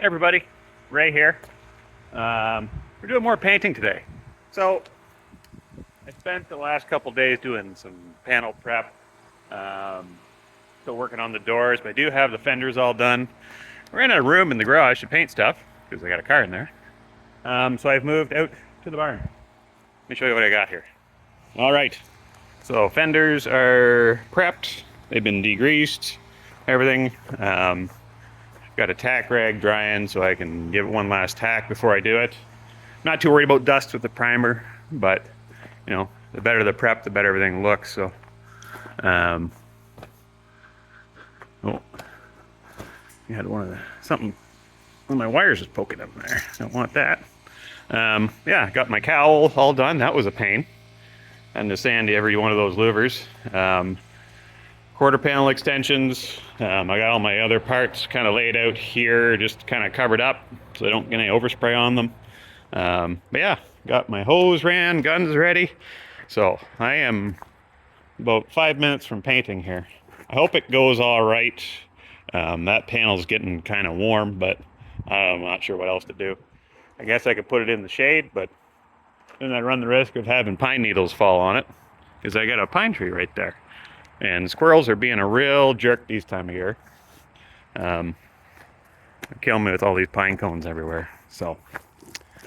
Hey everybody, Ray here. We're doing more painting today. So I spent the last couple days doing some panel prep. Still working on the doors, but I do have the fenders all done. We're in a room in the garage to paint stuff because I got a car in there. So I've moved out to the barn. Let me show you what I got here. All right, so fenders are prepped. They've been degreased, everything. Got a tack rag drying so I can give it one last tack before I do it. Not too worried about dust with the primer, but you know, the better the prep, the better everything looks. So, oh, you had one of my wires is poking up there. Don't want that. Yeah, got my cowl all done. That was a pain. And to sandy every one of those louvers. Quarter panel extensions. I got all my other parts kind of laid out here, just kind of covered up so they don't get any overspray on them. But yeah, got my hose ran, guns ready. So I am about 5 minutes from painting here. I hope it goes all right. That panel's getting kind of warm, but I'm not sure what else to do. I guess I could put it in the shade, but then I run the risk of having pine needles fall on it because I got a pine tree right there. And squirrels are being a real jerk these time of year. Kill me with all these pine cones everywhere. So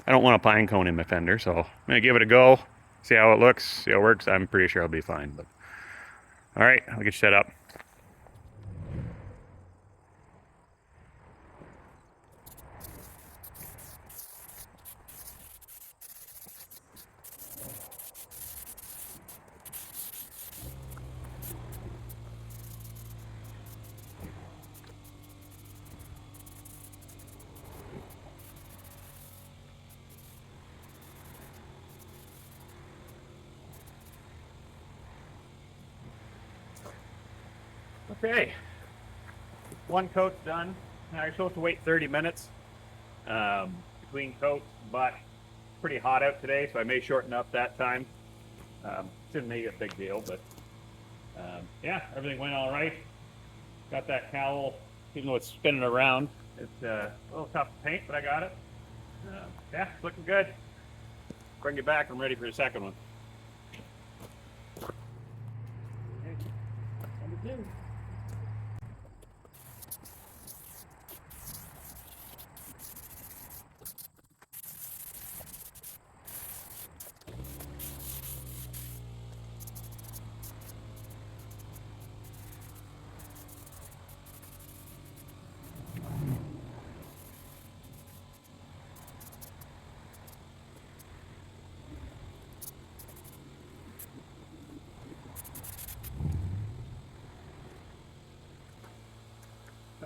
I don't want a pine cone in my fender, so I'm gonna give it a go, see how it looks, see how it works. I'm pretty sure I'll be fine. But all right, I'll get you set up. Okay, one coat's done. Now you're supposed to wait 30 minutes between coats, but it's pretty hot out today, so I may shorten up that time. Shouldn't make it a big deal, but yeah, everything went all right. Got that cowl, even though it's spinning around. It's a little tough to paint, but I got it. Yeah, it's looking good. Bring it back. I'm ready for the second one. Okay. Number 2.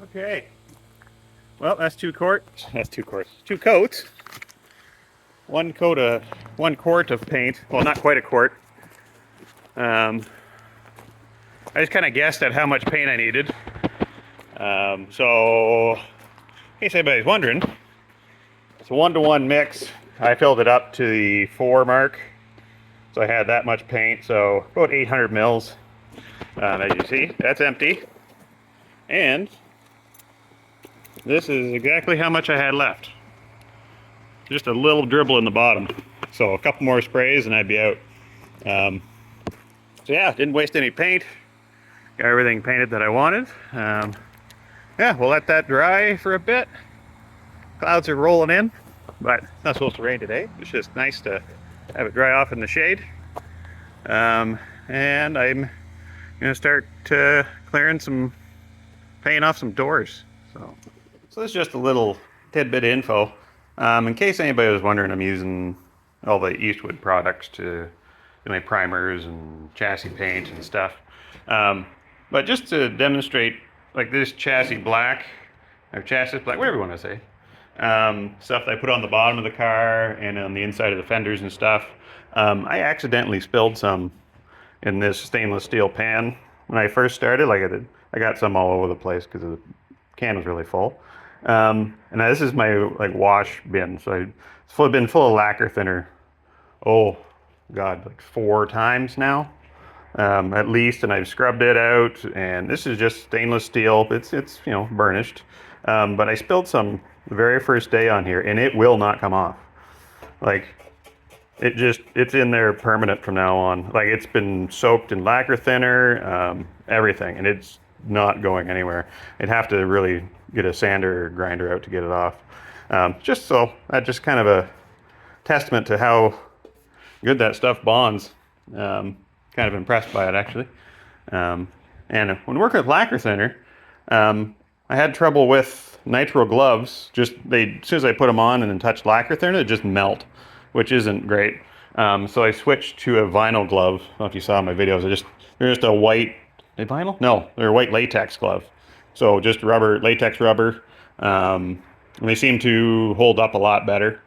Okay. Well, that's 2 quarts. That's 2 quarts. 2 coats. One quart of paint. Well, not quite a quart. I just kind of guessed at how much paint I needed. So, in case anybody's wondering, it's a 1-to-1 mix. I filled it up to the 4 mark. So I had that much paint. So about 800 mils. As you see, that's empty. And this is exactly how much I had left. Just a little dribble in the bottom. So a couple more sprays and I'd be out. So yeah, didn't waste any paint. Got everything painted that I wanted. Yeah, we'll let that dry for a bit. Clouds are rolling in, but it's not supposed to rain today. It's just nice to have it dry off in the shade. And I'm gonna start clearing some, painting off some doors. So this is just a little tidbit of info. In case anybody was wondering, I'm using all the Eastwood products to do my primers and chassis paint and stuff. But just to demonstrate, like this chassis black, or chassis black, whatever you want to say, stuff that I put on the bottom of the car and on the inside of the fenders and stuff, I accidentally spilled some in this stainless steel pan when I first started. Like I got some all over the place because the can was really full. And now this is my like wash bin, so it's been full of lacquer thinner. Oh God, like 4 times now. at least, and I've scrubbed it out. And this is just stainless steel. It's you know, burnished. But I spilled some the very first day on here, and it will not come off. Like, it's in there permanent from now on. Like, it's been soaked in lacquer thinner, everything, and it's not going anywhere. I'd have to really get a sander or grinder out to get it off. Just so, that's just kind of a testament to how good that stuff bonds. Kind of impressed by it, actually. And when working with lacquer thinner, I had trouble with nitro gloves. As soon as I put them on and then touch lacquer thinner, they just melt, which isn't great. So I switched to a vinyl glove. I don't know if you saw my videos. They're just a white, vinyl? No, they're a white latex glove. So just rubber, latex rubber. And they seem to hold up a lot better.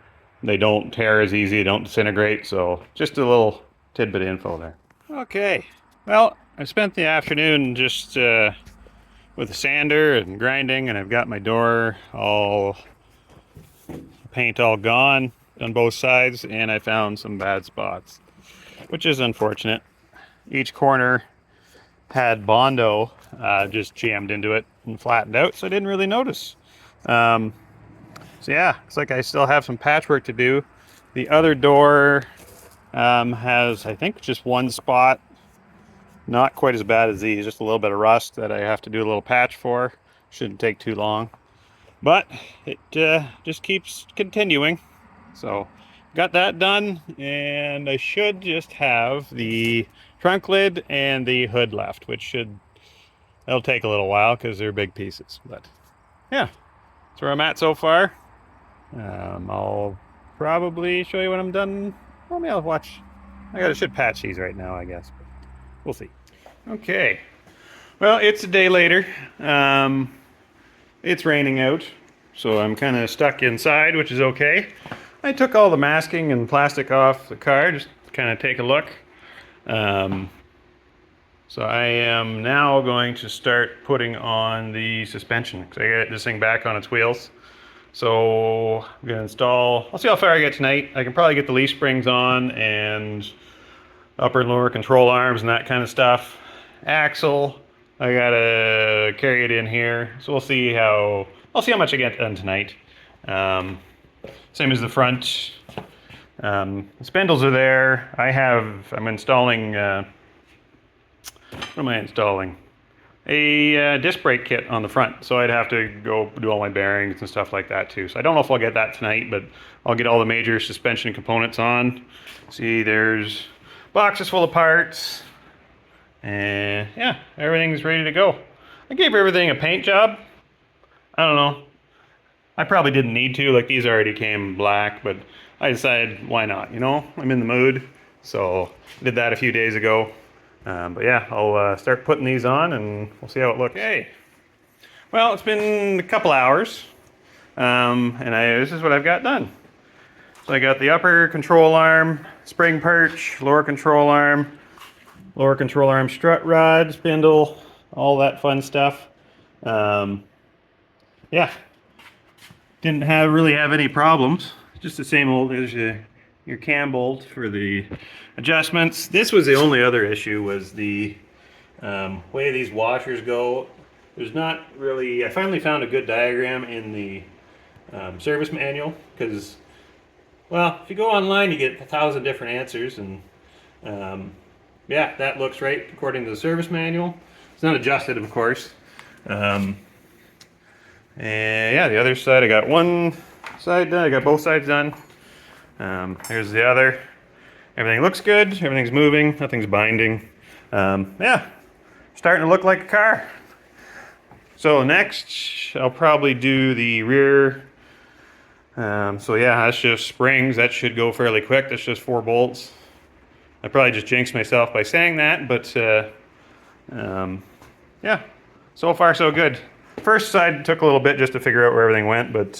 They don't tear as easy, they don't disintegrate. So just a little tidbit of info there. Okay, well, I spent the afternoon just with a sander and grinding, and I've got my door paint all gone on both sides, and I found some bad spots, which is unfortunate. Each corner had Bondo just jammed into it and flattened out, so I didn't really notice. So yeah, looks like I still have some patchwork to do. The other door has, I think, just one spot. Not quite as bad as these, just a little bit of rust that I have to do a little patch for. Shouldn't take too long. But it just keeps continuing. So got that done, and I should just have the trunk lid and the hood left, that'll take a little while because they're big pieces. But yeah, that's where I'm at so far. I'll probably show you when I'm done. Well, maybe I'll watch. I should patch these right now, I guess. But we'll see. Okay. Well, it's a day later. It's raining out, so I'm kind of stuck inside, which is okay. I took all the masking and plastic off the car, just to kind of take a look. So I am now going to start putting on the suspension, because I got this thing back on its wheels. So I'm going to install, I'll see how far I get tonight. I can probably get the leaf springs on and upper and lower control arms and that kind of stuff. Axle, I gotta carry it in here. So I'll see how much I get done tonight. Same as the front. The spindles are there. I'm installing, what am I installing? A disc brake kit on the front, so I'd have to go do all my bearings and stuff like that too. So I don't know if I'll get that tonight, but I'll get all the major suspension components on. See, there's boxes full of parts, and yeah, everything's ready to go. I gave everything a paint job. I don't know. I probably didn't need to, like these already came black, but I decided why not, you know? I'm in the mood, so I did that a few days ago. But yeah, I'll start putting these on and we'll see how it looks. Okay. Well, it's been a couple hours, and this is what I've got done. So I got the upper control arm, spring perch, lower control arm strut rod, spindle, all that fun stuff. Yeah, didn't really have any problems. Just the same old. There's your cam bolt for the adjustments. This was the only other issue, was the way these washers go. There's not really, I finally found a good diagram in the service manual, because, well, if you go online you get 1,000 different answers, and yeah, that looks right according to the service manual. It's not adjusted, of course. And yeah, the other side, I got one side done, I got both sides done. Here's the other. Everything looks good, everything's moving, nothing's binding. Yeah, starting to look like a car. So next, I'll probably do the rear. So yeah, that's just springs. That should go fairly quick. That's just 4 bolts. I probably just jinxed myself by saying that, but yeah, so far so good. First side took a little bit just to figure out where everything went, but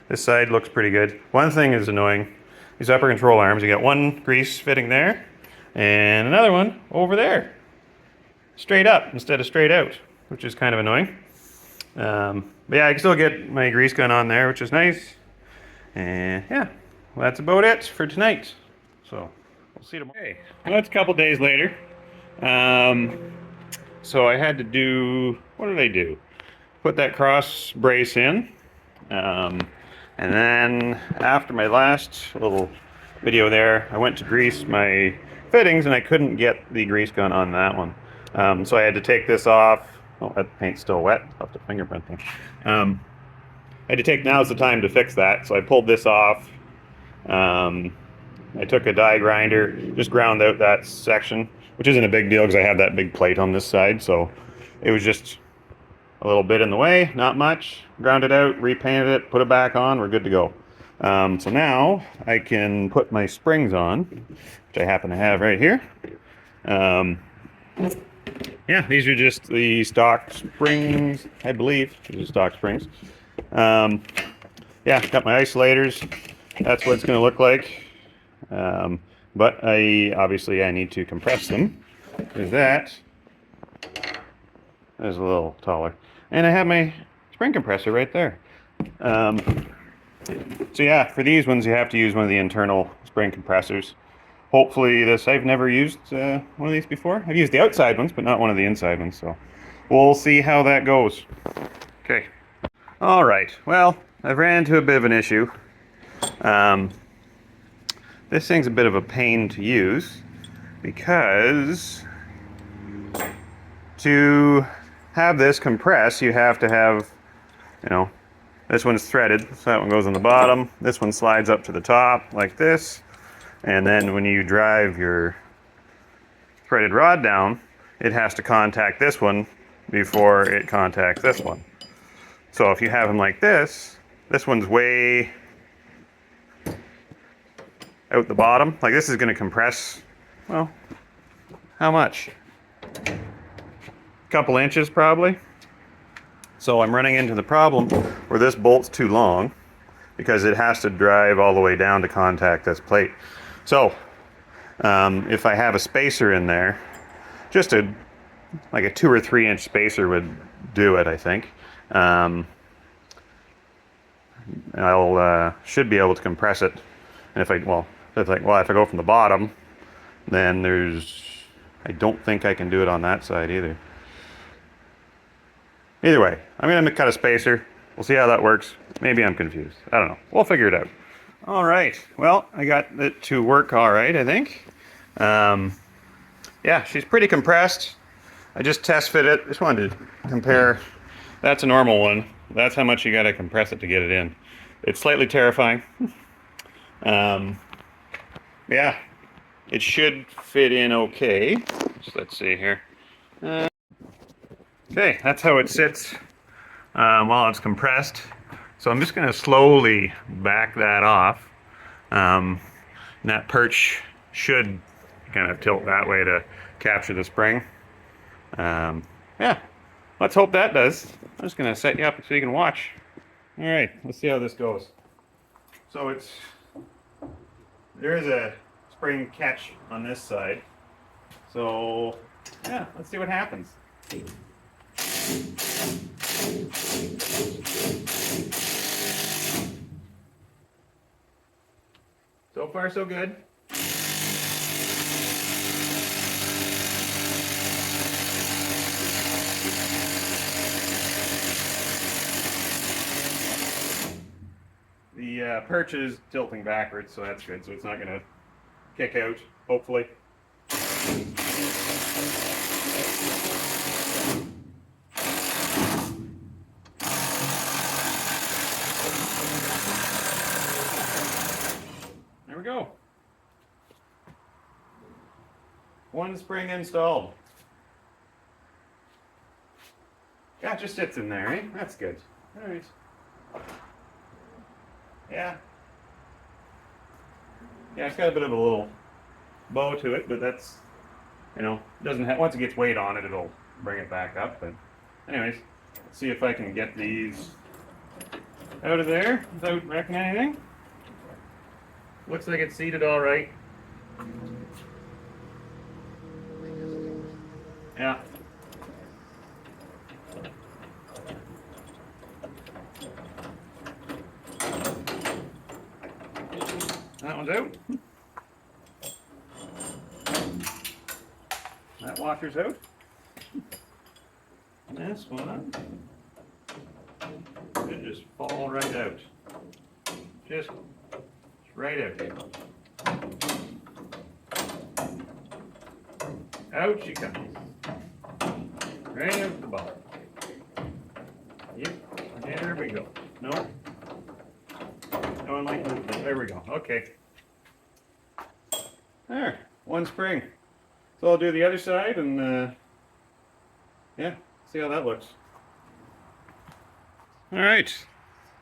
this side looks pretty good. One thing is annoying. These upper control arms, you got one grease fitting there and another one over there. Straight up instead of straight out, which is kind of annoying. But yeah, I can still get my grease gun on there, which is nice. And yeah, well, that's about it for tonight. So we'll see tomorrow. Okay, well, it's a couple days later. So I had to do, what did I do? put that cross brace in. And then after my last little video there, I went to grease my fittings and I couldn't get the grease gun on that one. So I had to take this off. Oh, that paint's still wet. I'll have to fingerprint thing. I had to take, now's the time to fix that. So I pulled this off. I took a die grinder, just ground out that section, which isn't a big deal because I have that big plate on this side. So it was just a little bit in the way, not much. Ground it out, repainted it, put it back on, we're good to go. So now I can put my springs on, which I happen to have right here. Yeah, these are just the stock springs, I believe. These are stock springs. Yeah, got my isolators. That's what it's going to look like. But obviously I need to compress them, because that is a little taller. And I have my spring compressor right there. So yeah, for these ones you have to use one of the internal spring compressors. Hopefully I've never used one of these before. I've used the outside ones, but not one of the inside ones, so we'll see how that goes. Okay. All right, well, I've ran into a bit of an issue. This thing's a bit of a pain to use because to have this compress, you have to have, this one's threaded, so that one goes on the bottom. This one slides up to the top like this. And then when you drive your threaded rod down, it has to contact this one before it contacts this one. So if you have them like this one's way out the bottom. Like this is going to compress, well, how much? A couple inches probably. So I'm running into the problem where this bolt's too long because it has to drive all the way down to contact this plate. So if I have a spacer in there, just like a 2 or 3 inch spacer would do it, I think. I'll should be able to compress it. And if I go from the bottom, then I don't think I can do it on that side either. Either way, I'm going to cut a spacer. We'll see how that works. Maybe I'm confused. I don't know. We'll figure it out. All right. Well, I got it to work all right, I think. Yeah, she's pretty compressed. I just test fit it. Just wanted to compare. That's a normal one. That's how much you got to compress it to get it in. It's slightly terrifying. Yeah, it should fit in okay. So let's see here. Okay, that's how it sits while it's compressed. So I'm just going to slowly back that off. And that perch should kind of tilt that way to capture the spring. Yeah, let's hope that does. I'm just going to set you up so you can watch. All right, let's see how this goes. So there is a spring catch on this side. So yeah, let's see what happens. So far, so good. The perch is tilting backwards, so that's good. So it's not going to kick out, hopefully. There we go. One spring installed. Yeah, it just sits in there, eh? That's good. All right. Yeah. Yeah, it's got a bit of a little bow to it, but that's, doesn't have, once it gets weight on it, it'll bring it back up. But anyways, let's see if I can get these out of there without wrecking anything. Looks like it's seated all right. Yeah. That one's out. That washer's out. This one. just fall right out. Just right out. Out she comes. Right out the bottom. Yep, there we go. No. Going like movement. There we go. Okay. There, one spring. So I'll do the other side and yeah, see how that looks. All right,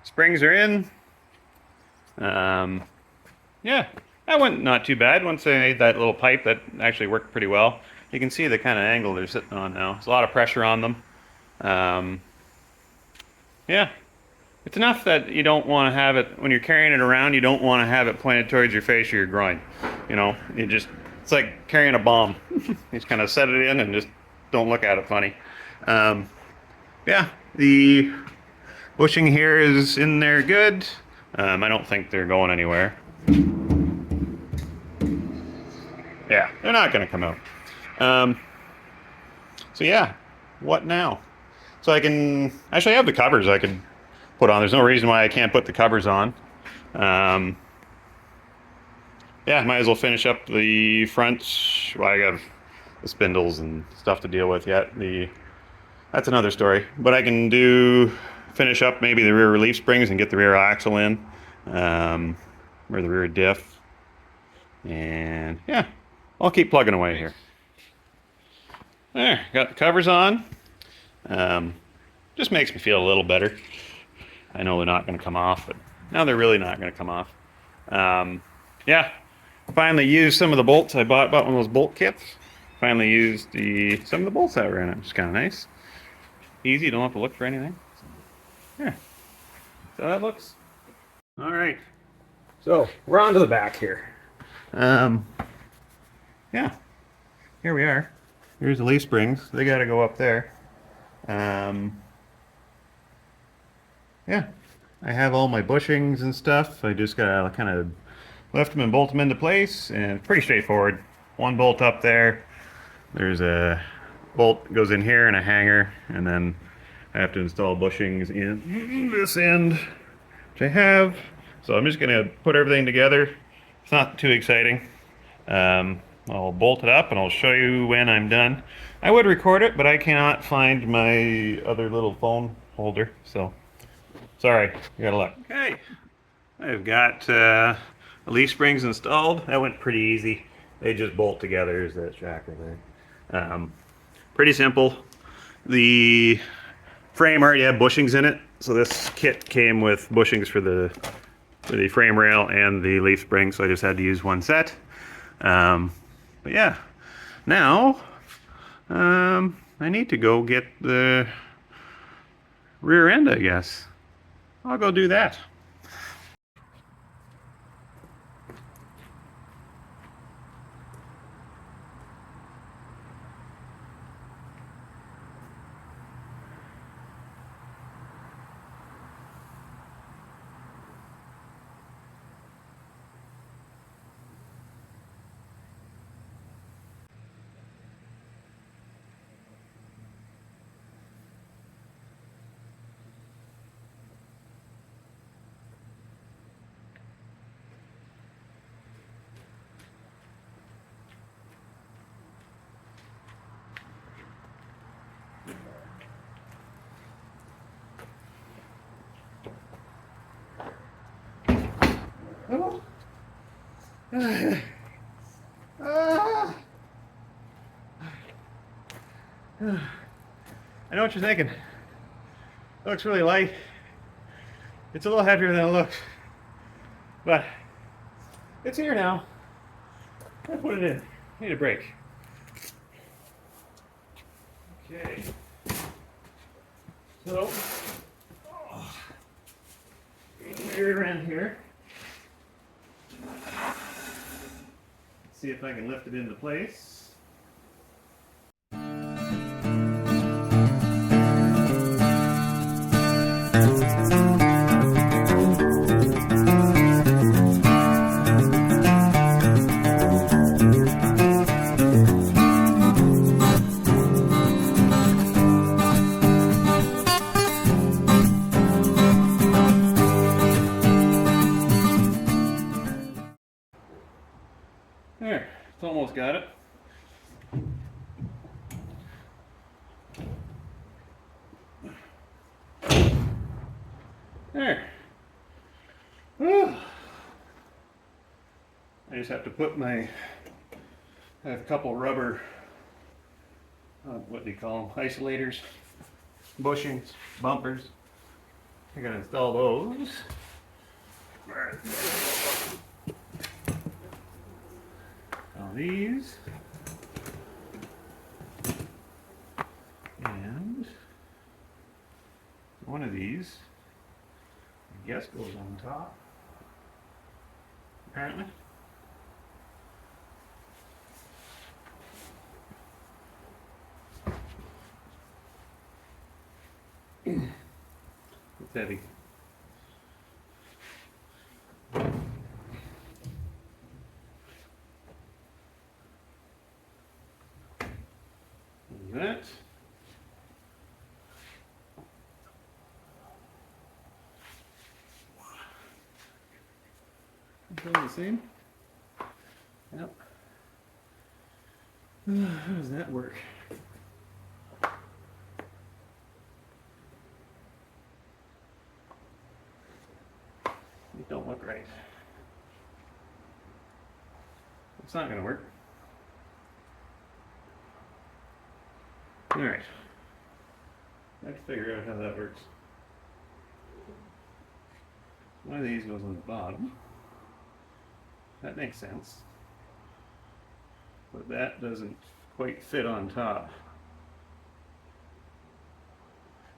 springs are in. Yeah, that went not too bad. Once I made that little pipe, that actually worked pretty well. You can see the kind of angle they're sitting on now. There's a lot of pressure on them. Yeah, it's enough that you don't want to have it, when you're carrying it around, you don't want to have it pointed towards your face or your groin. You know, it's like carrying a bomb. You just kind of set it in and just don't look at it funny. Yeah, the bushing here is in there good. I don't think they're going anywhere. Yeah, they're not going to come out. So yeah, what now? So I can, actually I have the covers I could put on. There's no reason why I can't put the covers on. Yeah, might as well finish up the front. Well, I got the spindles and stuff to deal with yet. That's another story. But I can finish up maybe the rear relief springs and get the rear axle in, or the rear diff. And yeah, I'll keep plugging away here. There, got the covers on. Just makes me feel a little better. I know they're not going to come off, but now they're really not going to come off. Yeah, finally used some of the bolts. I bought one of those bolt kits. Finally used some of the bolts that were in it, which is kind of nice. Easy, don't have to look for anything. Yeah, so that looks. All right, so we're on to the back here. Yeah, here we are. Here's the leaf springs. They got to go up there. Yeah, I have all my bushings and stuff. I just gotta kind of lift them and bolt them into place, and it's pretty straightforward. One bolt up there. There's a bolt that goes in here and a hanger, and then I have to install bushings in this end, which I have. So I'm just gonna put everything together. It's not too exciting. I'll bolt it up and I'll show you when I'm done. I would record it, but I cannot find my other little phone holder, so sorry, you gotta look. Okay, I've got the leaf springs installed. That went pretty easy. They just bolt together. There's that shackle there. Pretty simple. The frame already had bushings in it, so this kit came with bushings for the frame rail and the leaf spring, so I just had to use one set. But yeah, now I need to go get the rear end, I guess. I'll go do that. Oh. I know what you're thinking. It looks really light. It's a little heavier than it looks. But it's here now. I put it in. Need a break. Okay. So, rear end here. See if I can lift it into place. almost got it. There. Whew. I just have to put I have a couple rubber, what do you call them, isolators, bushings, bumpers. I gotta install those. All these. And one of these, I guess, goes on top, apparently. It's heavy. That. The same. Yep. How does that work? It don't look right. It's not going to work. All right. I have to figure out how that works. One of these goes on the bottom. That makes sense. But that doesn't quite fit on top.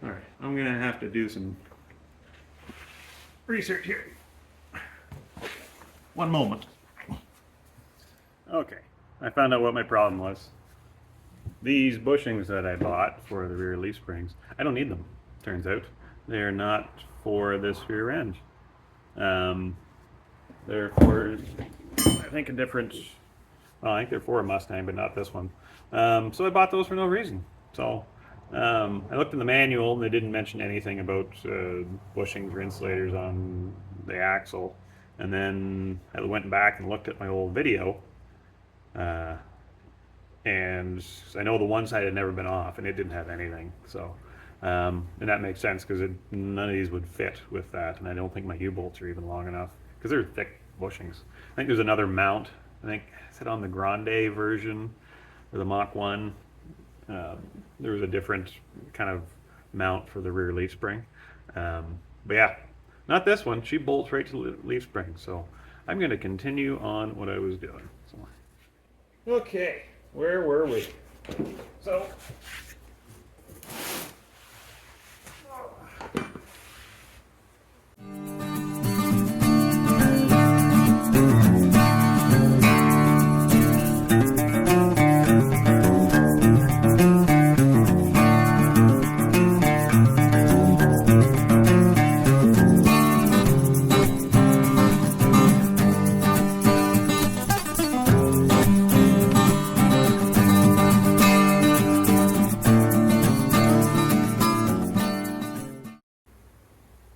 All right, I'm going to have to do some research here. One moment. Okay, I found out what my problem was. These bushings that I bought for the rear leaf springs, I don't need them, turns out. They're not for this rear end. They're for, I think, a different, well, I think they're for a Mustang, but not this one. So I bought those for no reason. So I looked in the manual and they didn't mention anything about bushings or insulators on the axle. And then I went back and looked at my old video. And I know the one side had never been off and it didn't have anything. So, and that makes sense because none of these would fit with that. And I don't think my U-bolts are even long enough because they're thick bushings. I think there's another mount. I think, is it on the Grande version or the Mach 1? There was a different kind of mount for the rear leaf spring. But yeah, not this one. She bolts right to the leaf spring. So I'm going to continue on what I was doing. So, okay, where were we? So,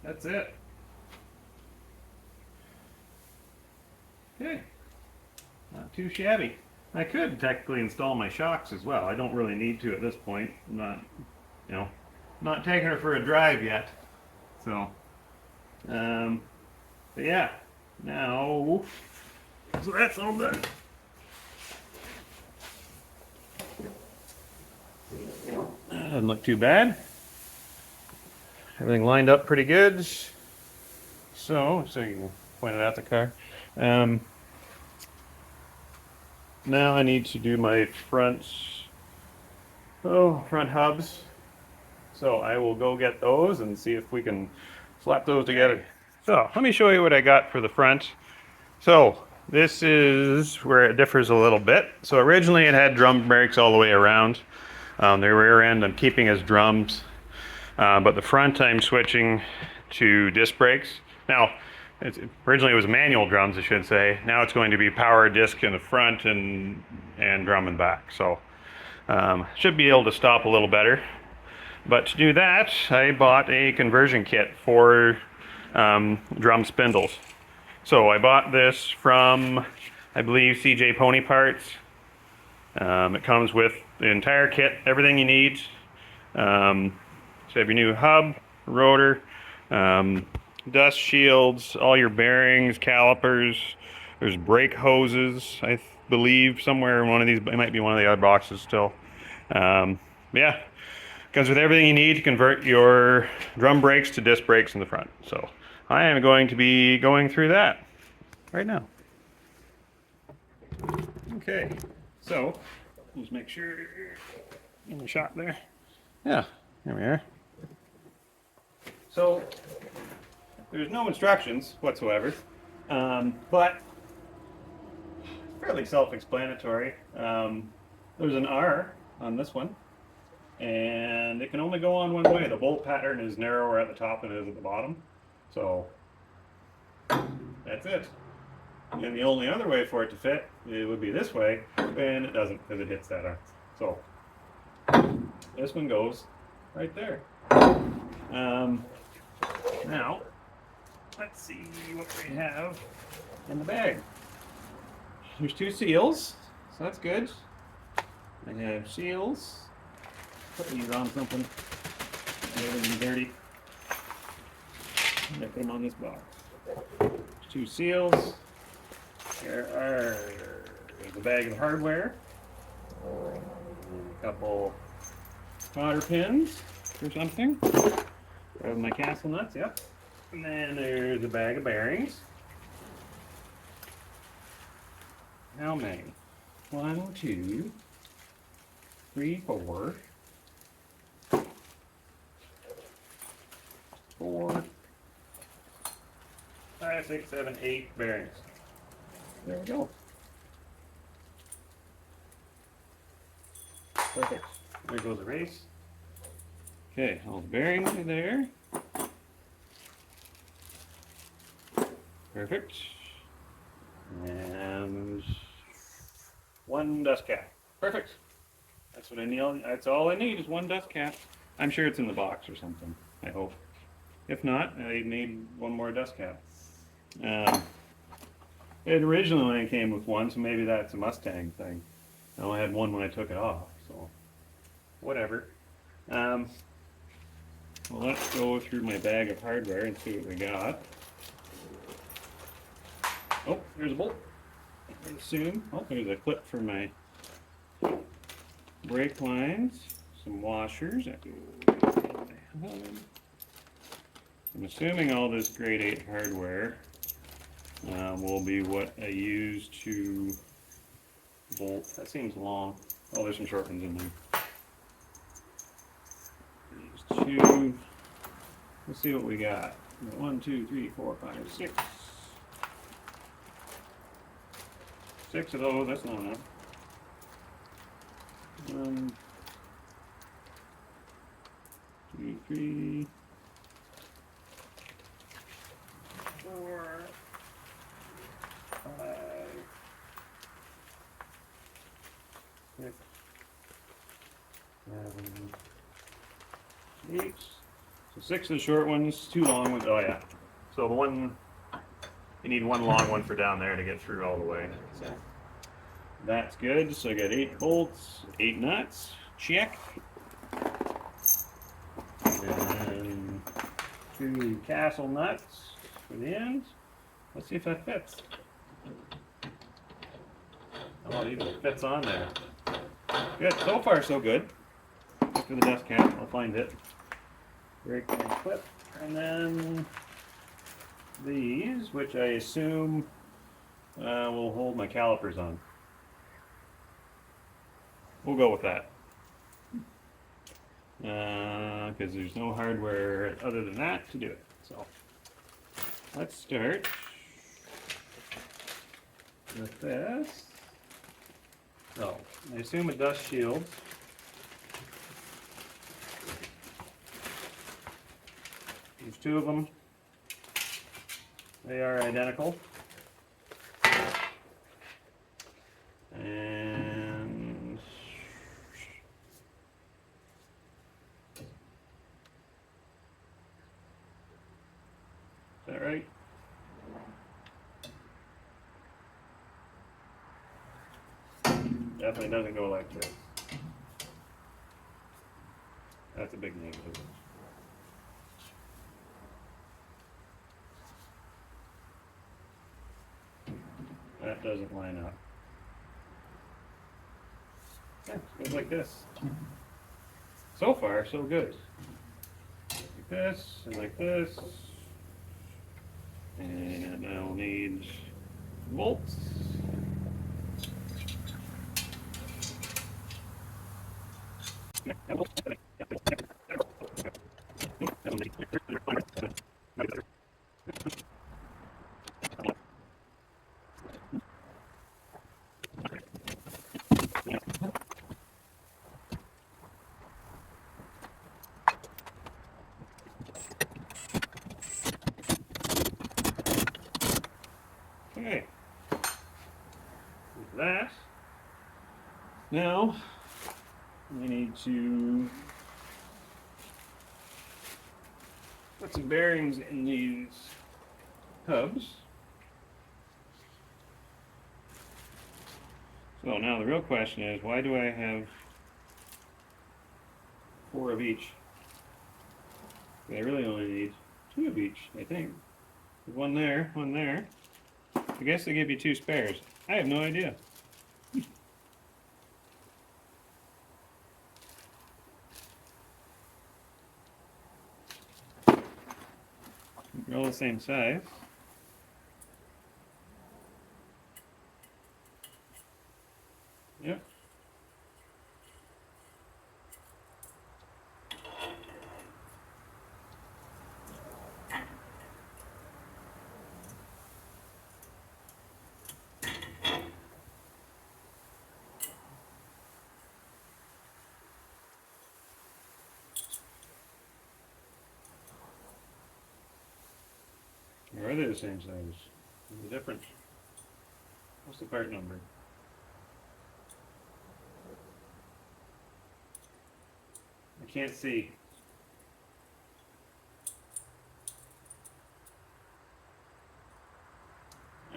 that's it. Okay, not too shabby. I could technically install my shocks as well. I don't really need to at this point. I'm not, you know, not taking her for a drive yet. So, but yeah, now, so that's all done. Doesn't look too bad. Everything lined up pretty good. So you can point it at the car. Now I need to do my front hubs. So I will go get those and see if we can slap those together. So let me show you what I got for the front. So this is where it differs a little bit. So originally it had drum brakes all the way around. The rear end I'm keeping as drums. But the front I'm switching to disc brakes. Now, originally it was manual drums, I should say. Now it's going to be power disc in the front and drum in the back. So should be able to stop a little better. But to do that, I bought a conversion kit for drum spindles. So I bought this from I believe CJ Pony parts. It comes with the entire kit, everything you need. So you have your new hub, rotor, dust shields, all your bearings, calipers. There's brake hoses, I believe, somewhere in one of these. It might be one of the other boxes still. Yeah, comes with everything you need to convert your drum brakes to disc brakes in the front. So I am going to be going through that right now. Okay, so let's make sure in the shot there. Yeah, there we are. So there's no instructions whatsoever, but fairly self-explanatory. There's an R on this one, and it can only go on one way. The bolt pattern is narrower at the top than it is at the bottom, so that's it. And the only other way for it to fit, it would be this way, and it doesn't because it hits that R. So this one goes right there. Now, let's see what we have in the bag. There's 2 seals, so that's good. I have seals. Put these on something. They're dirty. I put them on this box. There's 2 seals. There's a bag of hardware. A couple cotter pins or something. Grab my castle nuts, yep. And then there's a bag of bearings. How many? 1, 2, 3, 4. 4, 5, 6, 7, 8 bearings. There we go. Perfect. There goes the race. Okay, all the bearings are there. Perfect. And 1 dust cap. Perfect. That's what I need. That's all I need is 1 dust cap. I'm sure it's in the box or something. I hope. If not, I need 1 more dust cap. It originally came with 1, so maybe that's a Mustang thing. I only had 1 when I took it off, so whatever. Well, let's go through my bag of hardware and see what we got. Oh, there's a bolt. I assume. Oh, there's a clip for my brake lines. Some washers. I'm assuming all this grade 8 hardware will be what I use to bolt. That seems long. Oh, there's some short ones in there. These 2. Let's see what we got. 1, 2, 3, 4, 5, 6. 6 of those. That's not enough. 1, 2, 3, 4, 5, 6, 7, 8. So 6 of the short ones, 2 long ones. Oh yeah. So the one, you need 1 long one for down there to get through all the way. So that's good. So I got 8 bolts, 8 nuts. Check. And 2 castle nuts for the ends. Let's see if that fits. Oh, it even fits on there. Good. So far, so good. Look for the dust cap. I'll find it. Brake and clip. And then these, which I assume will hold my calipers on. We'll go with that. Because there's no hardware other than that to do it. So let's start with this. So I assume a dust shield. There's 2 of them. They are identical. And is that right? Definitely doesn't go like this. That's a big negative. That doesn't line up. Yeah, it goes like this. So far, so good. Like this, and like this. And I'll need bolts. Okay. With that, now we need to put some bearings in these hubs. So now the real question is, why do I have 4 of each? I really only need 2 of each, I think. One there, one there. I guess they give you 2 spares. I have no idea. They're all the same size. Yep. Or are they the same size? What's the difference? What's the part number? I can't see.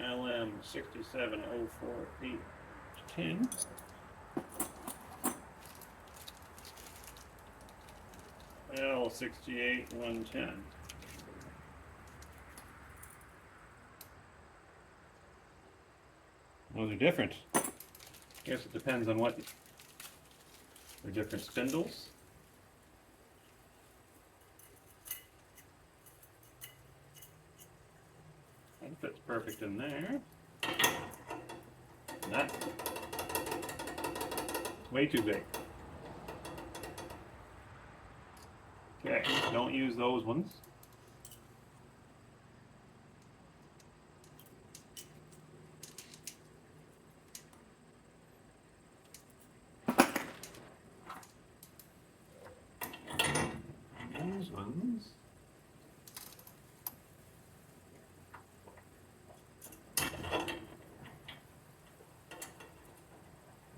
LM 6704810. L 68110. Those are different. I guess it depends on what. They're different spindles. That fits perfect in there. And that's way too big. Okay, don't use those ones. Those ones.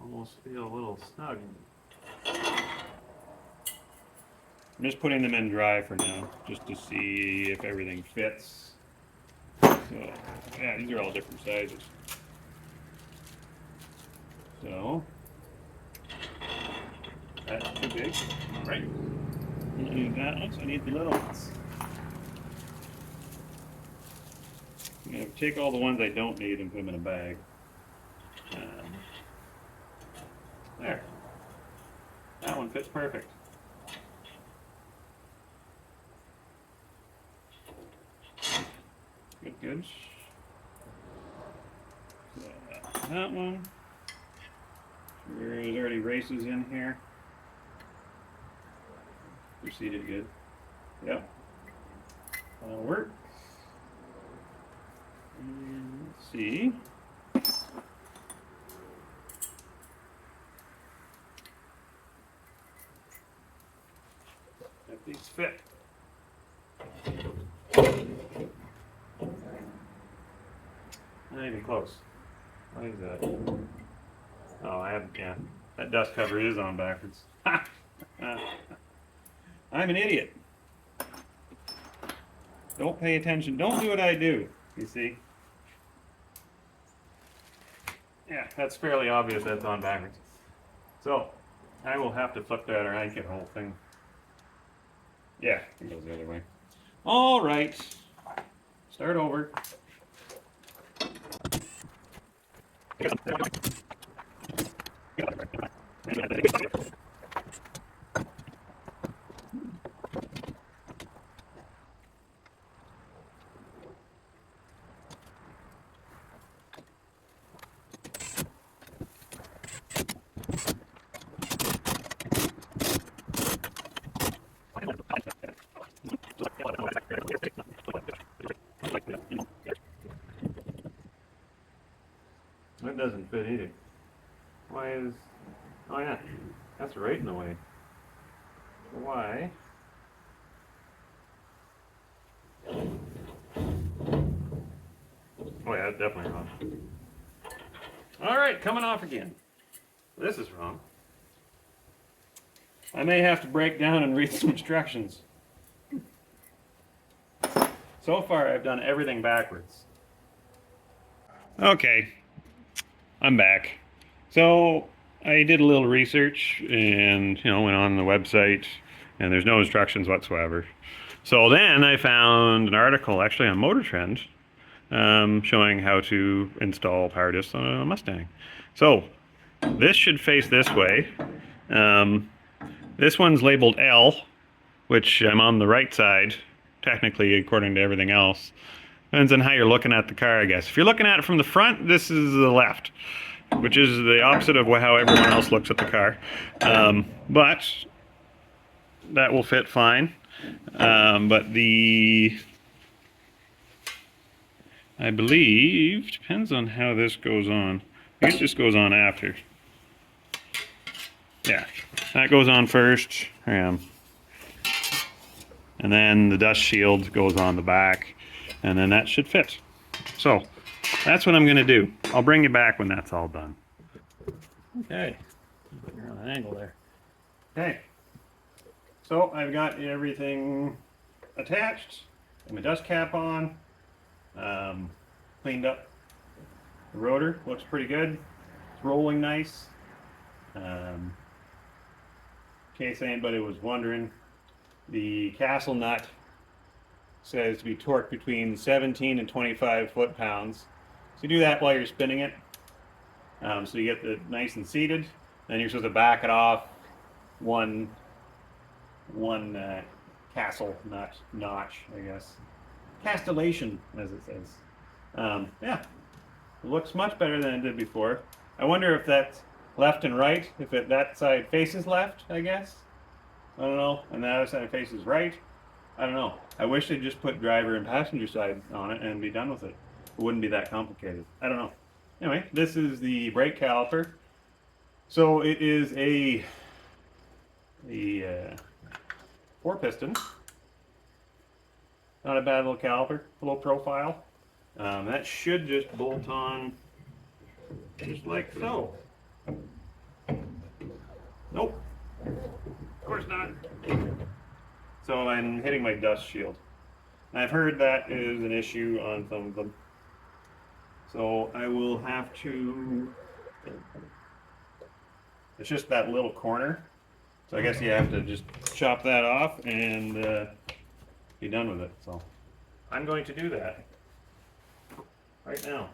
Almost feel a little snug. I'm just putting them in dry for now, just to see if everything fits. So, yeah, these are all different sizes. So, that's too big. All right. I need that one, so I need the little ones. I'm going to take all the ones I don't need and put them in a bag. There. That one fits perfect. Good, good. So that one. There's already races in here. Proceeded good. Yep. That'll work. And let's see. If these fit. Not even close. What is that? Oh, I have, yeah. That dust cover is on backwards. I'm an idiot. Don't pay attention. Don't do what I do, you see. Yeah, that's fairly obvious that's on backwards. So, I will have to flip that around and get the whole thing. Yeah, it goes the other way. All right. Start over. That doesn't fit either. Why is... Oh yeah, that's right in the way. Why? Oh yeah, that's definitely wrong. Alright, coming off again. This is wrong. I may have to break down and read some instructions. So far I've done everything backwards. Okay, I'm back. So I did a little research and went on the website and there's no instructions whatsoever. So then I found an article actually on Motor Trend showing how to install power discs on a Mustang. So this should face this way. This one's labeled L, which I'm on the right side, technically according to everything else. Depends on how you're looking at the car, I guess. If you're looking at it from the front, this is the left, which is the opposite of how everyone else looks at the car. But that will fit fine. But I believe, depends on how this goes on. I guess this goes on after. Yeah, that goes on first. And then the dust shield goes on the back. And then that should fit. So, that's what I'm going to do. I'll bring you back when that's all done. Okay. You're on an angle there. Okay. So, I've got everything attached. And my dust cap on. Cleaned up the rotor. Looks pretty good. It's rolling nice. In case anybody was wondering, the castle nut says to be torqued between 17 and 25 foot-pounds. So you do that while you're spinning it. So you get the nice and seated. Then you're supposed to back it off one castle nut notch, I guess. Castellation, as it says. Yeah, it looks much better than it did before. I wonder if that's left and right, if that side faces left, I guess. I don't know, and the other side faces right. I don't know. I wish they'd just put driver and passenger side on it and be done with it. It wouldn't be that complicated. I don't know. Anyway, this is the brake caliper. So it is a 4-piston. Not a bad little caliper, low profile. That should just bolt on just like so. Nope. Of course not. So I'm hitting my dust shield. I've heard that is an issue on some of them. So I will have to... It's just that little corner. So I guess you have to just chop that off and be done with it. So I'm going to do that right now.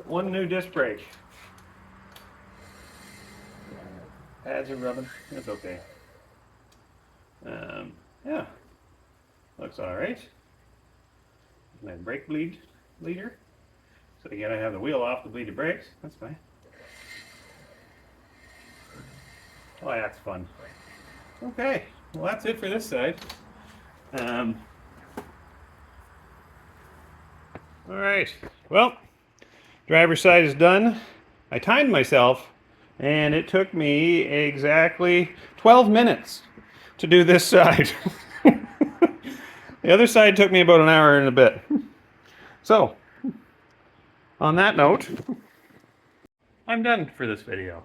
One new disc brake. pads are rubbing. That's okay. Yeah, looks all right. My brake bleeder. So you gotta have the wheel off to bleed your brakes. That's fine. Oh, yeah, that's fun. Okay, well that's it for this side. All right, well, driver's side is done. I timed myself, and it took me exactly 12 minutes to do this side. The other side took me about an hour and a bit. So, on that note, I'm done for this video.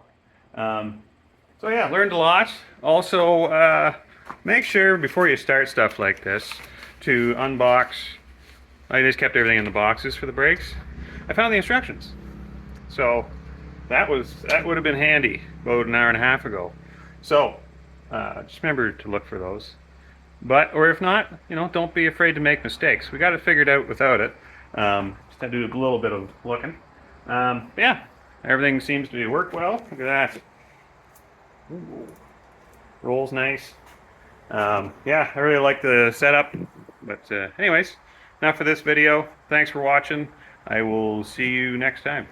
So yeah, learned a lot. Also, make sure before you start stuff like this to unbox. I just kept everything in the boxes for the brakes. I found the instructions. So that would have been handy about an hour and a half ago. So just remember to look for those. Or if not, don't be afraid to make mistakes. We got it figured out without it. Just had to do a little bit of looking. Yeah, everything seems to work well. Look at that. Ooh. Rolls nice. Yeah, I really like the setup. But anyways, enough for this video. Thanks for watching. I will see you next time.